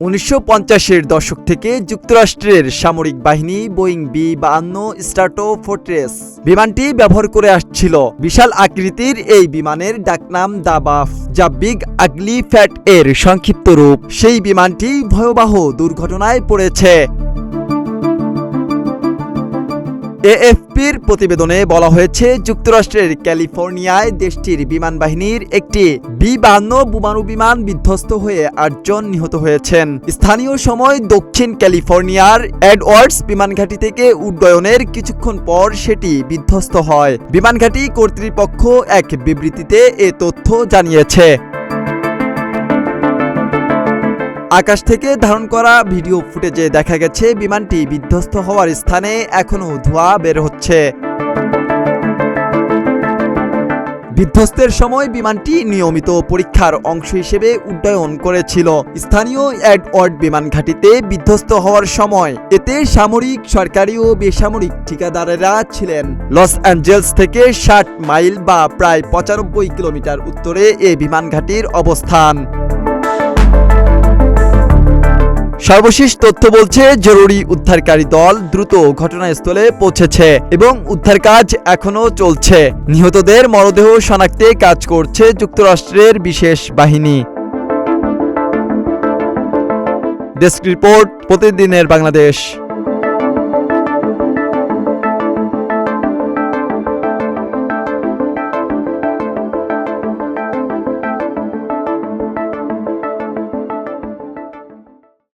1950-এর দশক থেকে যুক্তরাষ্ট্রের সামরিক বাহিনী বোয়িং বি-52 স্ট্র্যাটোফোর্ট্রেস বিমানটি ব্যবহার করে আসছিল। বিশাল আকৃতির এই বিমানের ডাকনাম দ্য বাফ, যা বিগ আগলি ফ্যাট এর সংক্ষিপ্ত রূপ। সেই বিমানটি ভয়াবহ দুর্ঘটনায় পড়েছে। এএফপির প্রতিবেদনে বলা হয়েছে, যুক্তরাষ্ট্রের ক্যালিফোর্নিয়ায় দেশটির বিমান বাহিনীর একটি বি-52 বোমারু বিমান বিধ্বস্ত হয়ে 8 জন নিহত হয়েছেন। স্থানীয় সময় দক্ষিণ ক্যালিফোর্নিয়ার এডওয়ার্ডস বিমানঘাঁটি থেকে উড্ডয়নের কিছুক্ষণ পর সেটি বিধ্বস্ত হয়। বিমানঘাঁটি কর্তৃপক্ষ এক বিবৃতিতে এ তথ্য জানিয়েছে। আকাশ থেকে ধারণ করা ভিডিও ফুটেজে দেখা গেছে, বিমানটি বিধ্বস্ত হওয়ার স্থানে এখনও ধোঁয়া বের হচ্ছে। বিধ্বস্তের সময় বিমানটি নিয়মিত পরীক্ষার অংশ হিসেবে উড্ডয়ন করেছিল। স্থানীয় এডওয়ার্ড বিমান ঘাঁটিতে বিধ্বস্ত হওয়ার সময় এতে সামরিক, সরকারি ও বেসামরিক ঠিকাদারেরা ছিলেন। লস অ্যাঞ্জেলস থেকে 60 মাইল বা প্রায় 95 কিলোমিটার উত্তরে এ বিমান ঘাঁটির অবস্থান। সর্বশেষ তথ্য বলছে, জরুরি উদ্ধারকারী দল দ্রুত ঘটনাস্থলে পৌঁছেছে এবং উদ্ধার কাজ এখনও চলছে। নিহতদের মরদেহ শনাক্তে কাজ করছে যুক্তরাষ্ট্রের বিশেষ বাহিনী। ডেস্ক রিপোর্ট, প্রতিদিনের বাংলাদেশ।